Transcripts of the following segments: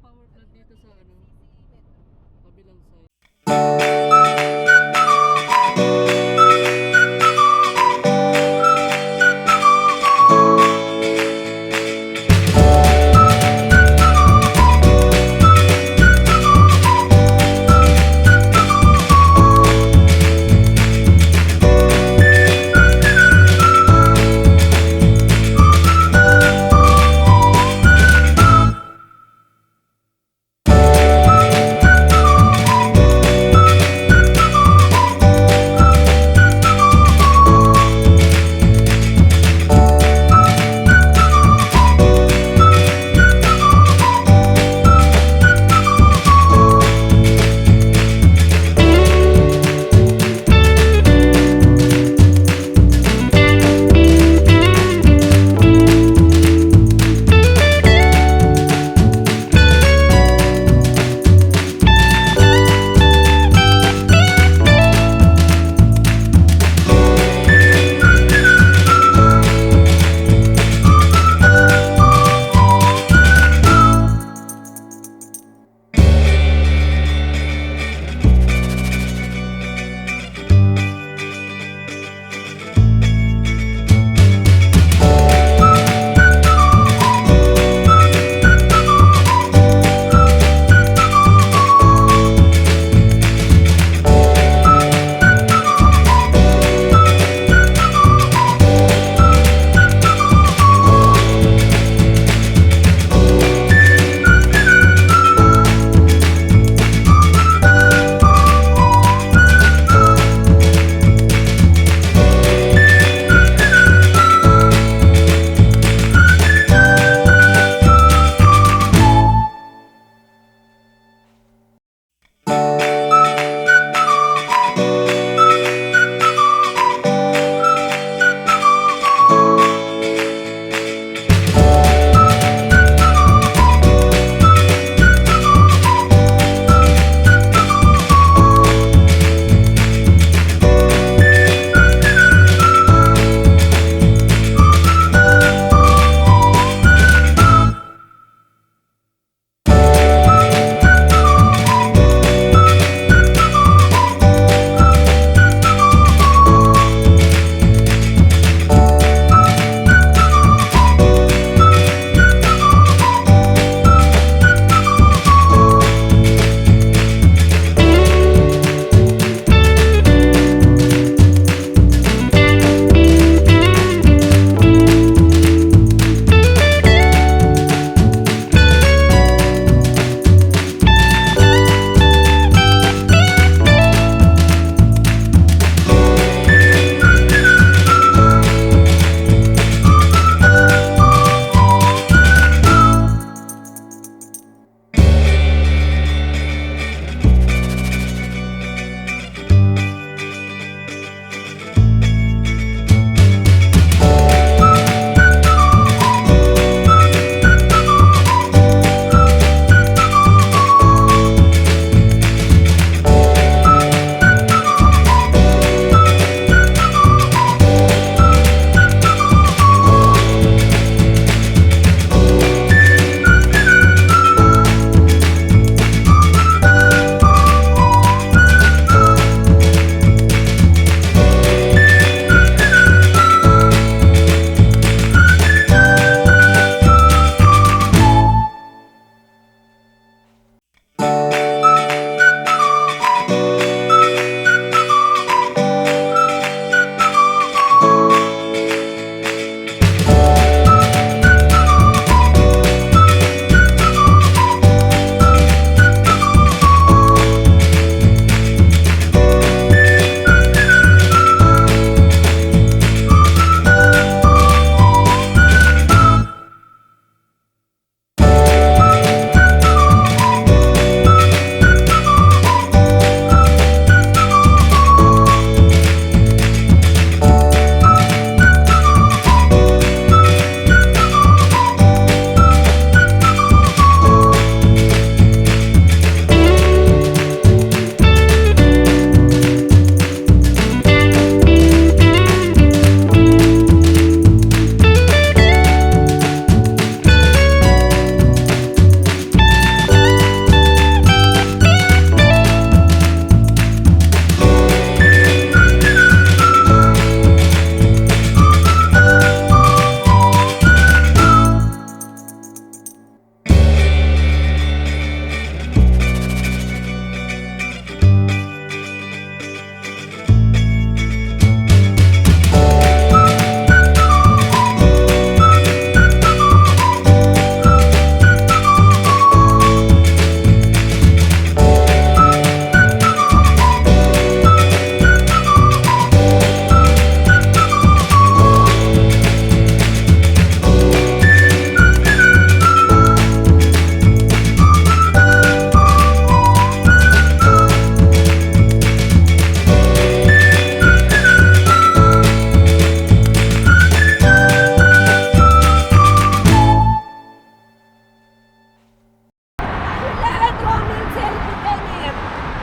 power plant dito sa ano, kabilang side.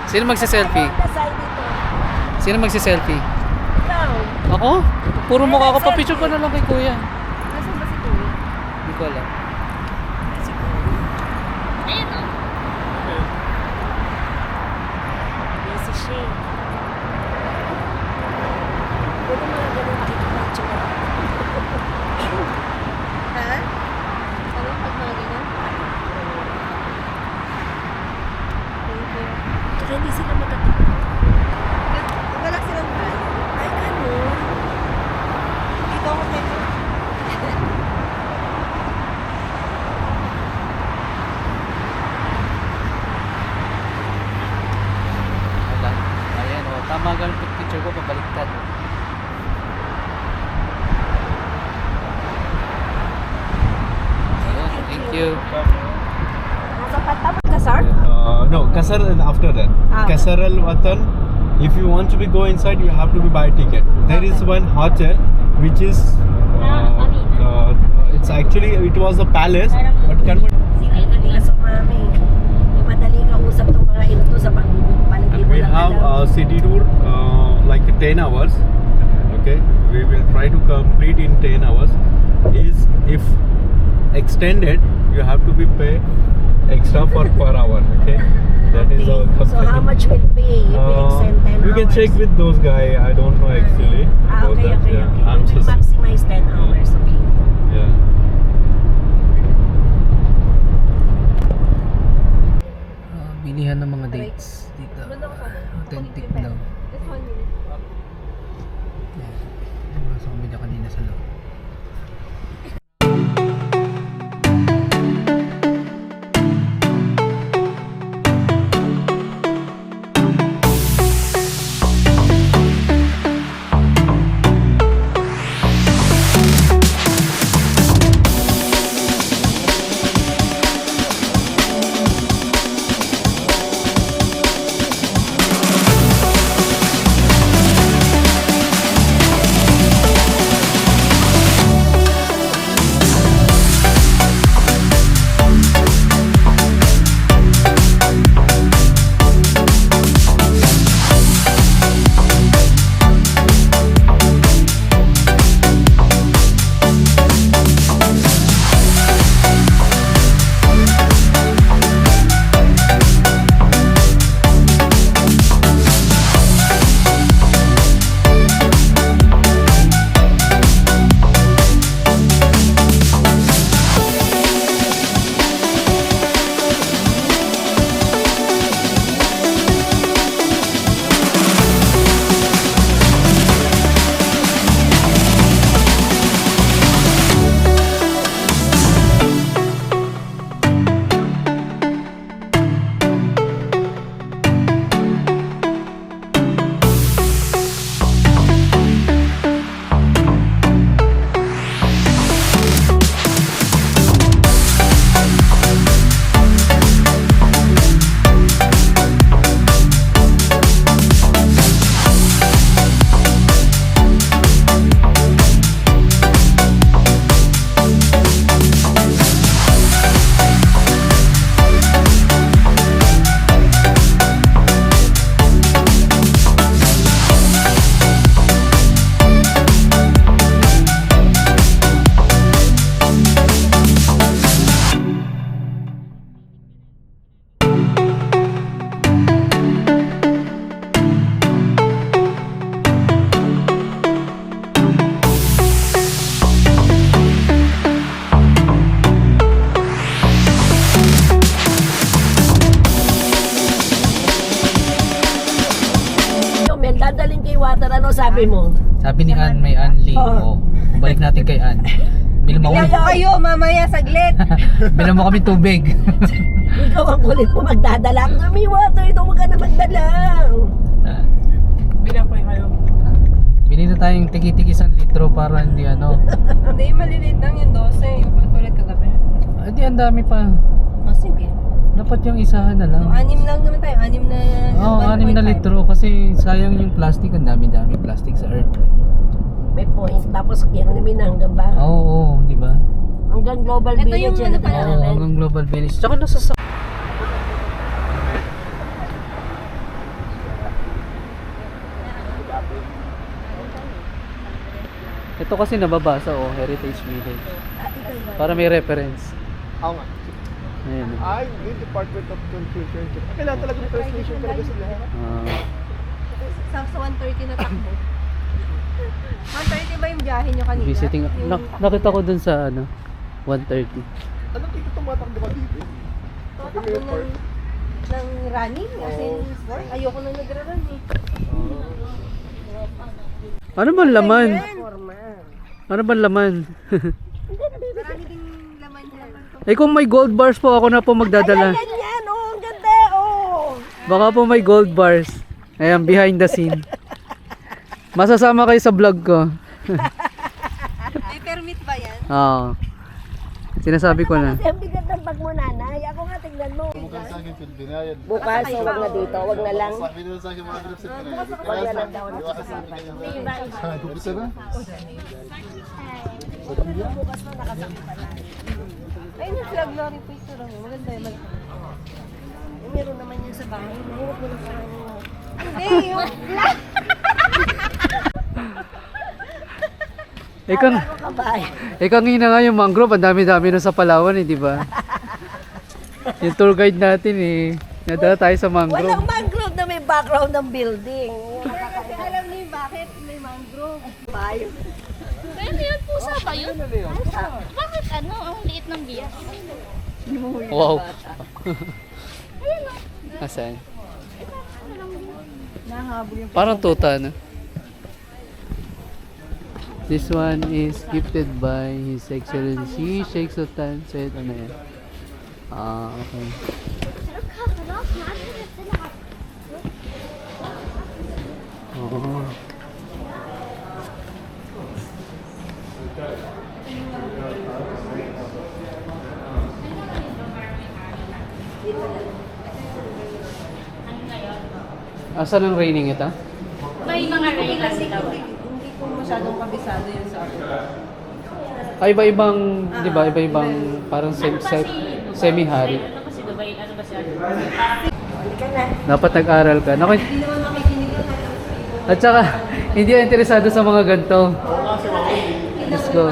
Sino magsi-selfie? Dasay dito. Sino magsi-selfie? Ikaw. Ako? Puro mukha ko. Papicture ko na lang kay kuya. Nasaan ba si Kuya? Hindi ko alam. Si Kuya. Ayun o. Yan si Shay. Pwede mo lang ganun makikita ang tsura. Ha? Ano pag mga ganun? Thank you. Tsaka hindi sila magkatipid. Wala silang plan. Ay, ganun. Dito ako tayo. Wala. Ayan o. Tama ang picture ko. Pabaliktad. Ayan. Thank you. Nasa Patapon ka, sir? No, Kasar is after that. Ah. Kasaral Watan, if you want to be go inside, you have to be buy ticket. There is one hotel which is it's actually it was a palace, but converted. Sige, dali ka sumami. May madali ka usap tong mga ito sa paligid mo We lang have alam. a city tour like 10 hours. Okay, we will try to complete in 10 hours. Is if extended, you have to be pay extra for per hour. Okay, that is our So how much will pay if we extend 10 hours? you can check with those guys. I don't know actually about Okay, that. okay, Yeah, okay. I'm We will just maximize 10 hours, okay. yeah. Bilihan ng mga dates dito. Authentic daw. Masok kami dyan kanina sa loob. Dadalhin kay Water, ano sabi mo? Sabi ni Ann, may Anli. Oo. Oh. Balik natin kay Ann. Bilang mo Ilan kami, mo kayo, mamaya saglit. bilang mo kami tubig. Ikaw ang kulit mo magdadala. May water, ito huwag ka na magdala. Bilang ko kayo. Bili na tayong tiki-tiki 1 litro para hindi ano. Hindi, maliliit lang yung 12. Yung pagkulit kagabi. Hindi, ang dami pa. Oh, sige. Dapat yung isahan na lang. So, 6 lang naman tayo. 6 na... Oo, 6 na 1.5. litro kasi sayang yung plastic. Ang dami-dami plastic sa earth. May point. Tapos kaya namin hanggang ba? Oo, di ba? Hanggang Global Ito Village yung yan. ano pala. na Oo, namin. hanggang Global Village. Tsaka nasa Ito kasi nababasa, oh, Heritage Village. Para may reference. Oo nga. Ayan. Ay, yung Department of Culture. Kailangan talaga may translation talaga sila. Sa 1:30 na takbo. 1:30 ba yung biyahe nyo kanina? Visiting. Nakita ko dun sa ano, 1:30. Anong dito tumatakbo ka dito? Tatakbo ng running. Kasi ayoko na nagra-run eh. Ano bang laman? Ano bang laman? Marami ding laman dyan. Eh kung may gold bars po, ako na po magdadala. Yan, oh, ang ganda, oh. Baka po may gold bars. Ayan, behind the scene. Masasama kayo sa vlog ko. May permit ba yan? Oo. Sinasabi ko na. Kasi ang bigat ng bag mo, nanay. Ako nga, tignan mo. Bukas, o wag na dito, wag na lang. Wag na lang daw. Bukas na nakasakit pa na. Ayun yung flag lorry picture mo. Maganda yun. Meron naman yan sa bahay. Mahirap mo na parang hindi, yung flag. Ikaw, ikaw ngina nga yung mangrove, ang dami-dami na sa Palawan eh, di ba? Yung tour guide natin eh. Nadala tayo sa mangrove. Walang mangrove na may background ng building. Kasi alam niyo bakit may mangrove. Bayo. Pero yun, pusa ba yun? Bakit ano? Ang liit ng biyak. Wow. Asan? Parang tuta, no? This one is gifted by His Excellency Sheikh Sultan Syed ano yan? Okay. Oh. Asan ang raining ito? May mga rain kasi daw. Hindi ko masyadong kabisado yun sa akin. Ay, iba-ibang, di ba? Iba-ibang parang semi-hari. Ano kasi Dubai? Ano ba siya? Dapat nag-aral ka. Naku, Hindi naman makikinig lang. at saka, hindi ka interesado sa mga ganito. Let's go.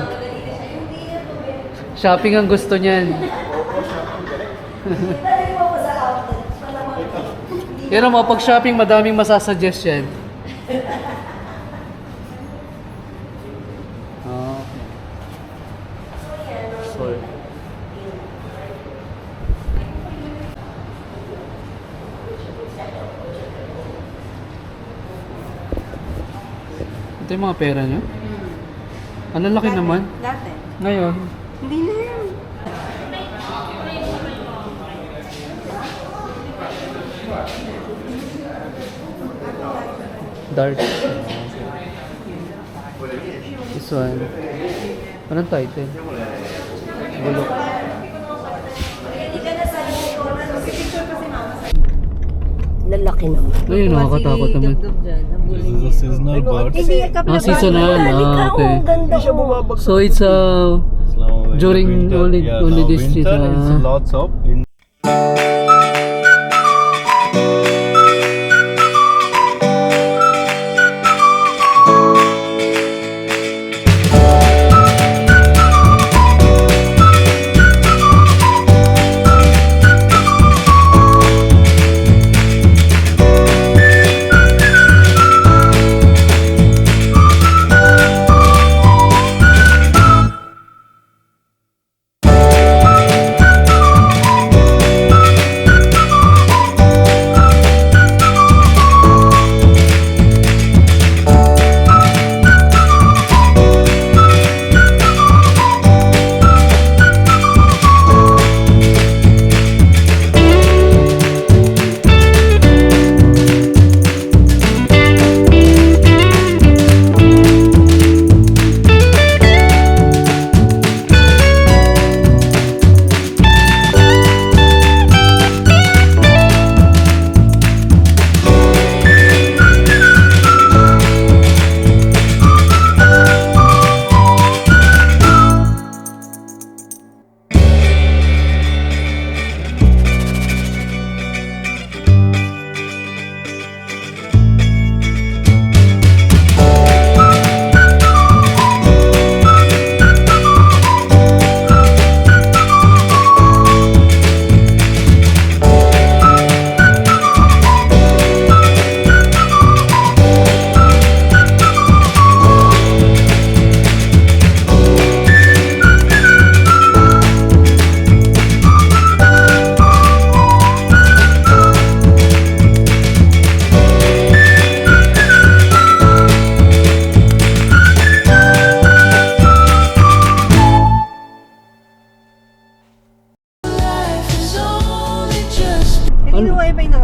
Shopping ang gusto niyan. Pero mo, pag shopping, madaming masasuggest yan. Sorry. Ito yung mga pera nyo? Ang laki naman. Dati. Ngayon, Hindi na yan. dark. This one. Anong title? Bulok. Lalaki naman. Ayun, nakakatakot naman. This is a seasonal bird. Hindi, kapila Seasonal. Okay. Ang ganda mo. So it's during only this winter season. is lots of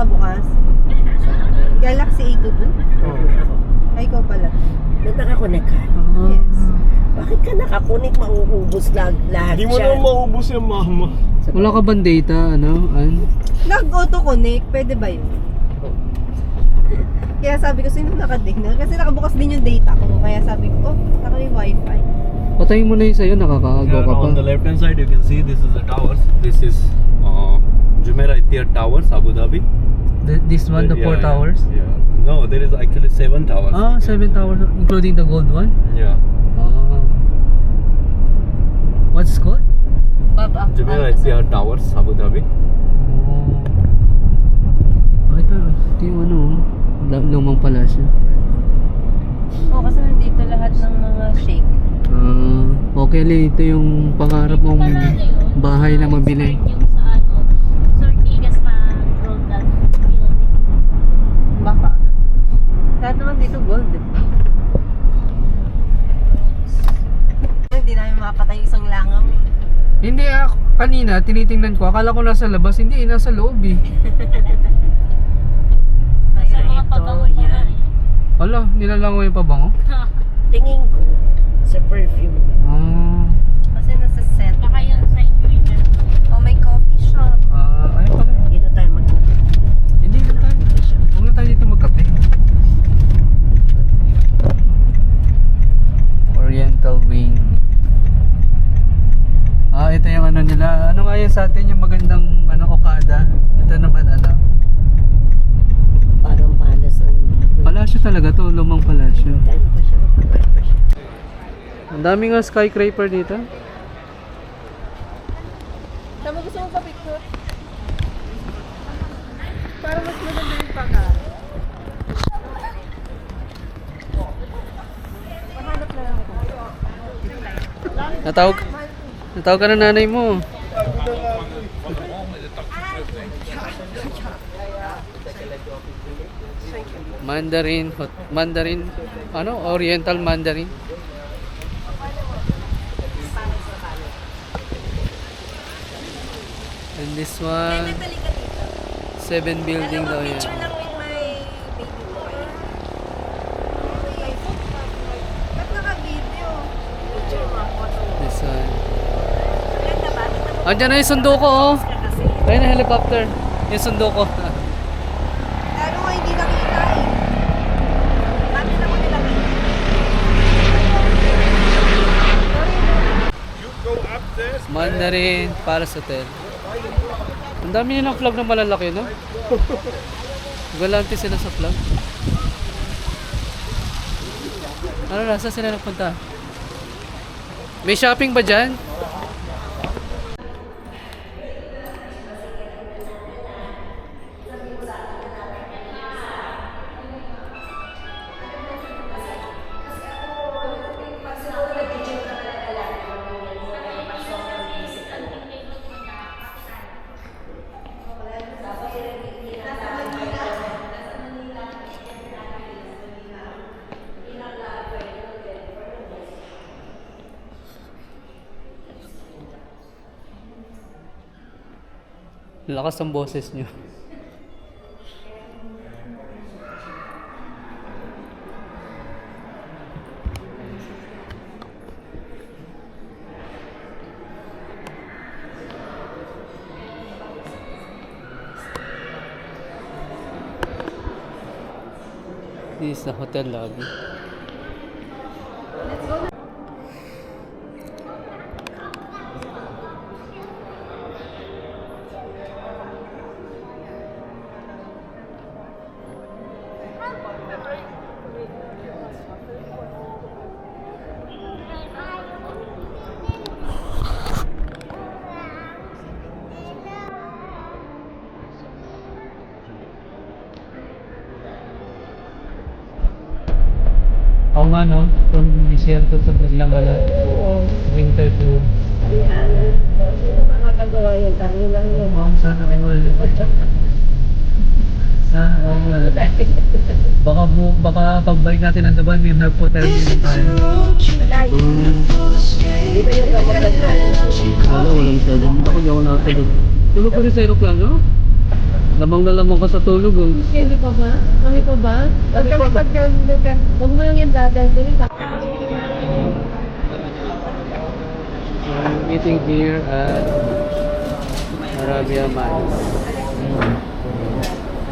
bukas? Galaxy A2 dun? Ay, ikaw pala. Nakakonek ka. Yes. Bakit ka nakakonek? Mauubos lahat Hindi mo siya. naman maubos yung mama. Wala ka bang data, ano? Nag-auto-connect, pwede ba yun? Kaya sabi ko, sino nakadignan? Kasi nakabukas din yung data ko. Kaya sabi ko, oh, naka may wifi. Patayin mo na yung sa'yo, nakakaagaw ka pa. On the left hand side you can see this is the towers. This is Jumeirah Etihad Towers, Abu Dhabi. This one, the Yeah, 4 yeah, towers? Yeah. No, there is actually 7 towers. Ah, 7 towers, including the gold one? Yeah. Ah. What's it called? Jumeirah Etihad Towers, Abu Dhabi. Oh. Ah, ito yung ano, lumang palasyo. Oo, kasi nandito lahat ng mga shake. Ah, okay li, ito yung pangarap mong bahay na mabili. Yung sa ano, Sortigas na gold that building. Baka. Lahat naman dito gold. Hindi namin makapatay isang langaw. Hindi kanina tinitingnan ko, akala ko nasa labas, hindi, nasa loob eh. Sa mga ito, pabango yan. Hala, nilalango yung pabango? Tingin ko sa perfume. Ah, Kasi nasa set. Baka yun sa ingredient. Oh, may coffee shop. ayun pala. Hindi na tayo Hindi na tayo. Huwag na tayo dito magkape. Oriental Wing. Ah, ito yung ano nila. Ano nga yun sa atin yung magandang Okada. Ito naman Parang palas ang palasyo talaga to, lumang palasyo. Ano pa siya? Mapatay pa siya. Ang dami nga skyscraper dito. Tama, gusto mo pa picture? Para mas maganda yung panga. Mahanap na lang ako. Natawag ka na nanay mo. Mandarin, Oriental Mandarin. And this one, 7 building daw yan. Picture lang with my baby boy. Ba't naka-video? Picture mo ako. This one. Ganda ba? Andiyan na yung sundo ko, oh. Ayun na helicopter. Yung sundo ko. Lalo nga hindi nakita eh. Dami na mo nilagay. Mandarin Palace Hotel. Ang dami nilang flag na malalaki, no? Galante sila sa flag. Ano, nasa sila nagpunta? May shopping ba dyan? Lakas ng boses nyo. This is the hotel lobby. Oo nga, no? From desierto sa biglang winter to... Makakagawa yan. Tayo lang yun. Sana all. Sana all. Baka pagbalik natin ang Dubai, may nagpo-terminal tayo. Di ba yung kapatid na? Wala, walang tulog. Ako di ako nakatulog. Tulog ko rin sa aeroplano? Lamang na lamang ka sa tulog oh. Hindi pa ba? Kami pa ba? Kami pa ba? Huwag mo yung dadalhin. We're meeting here at Arabia Mines.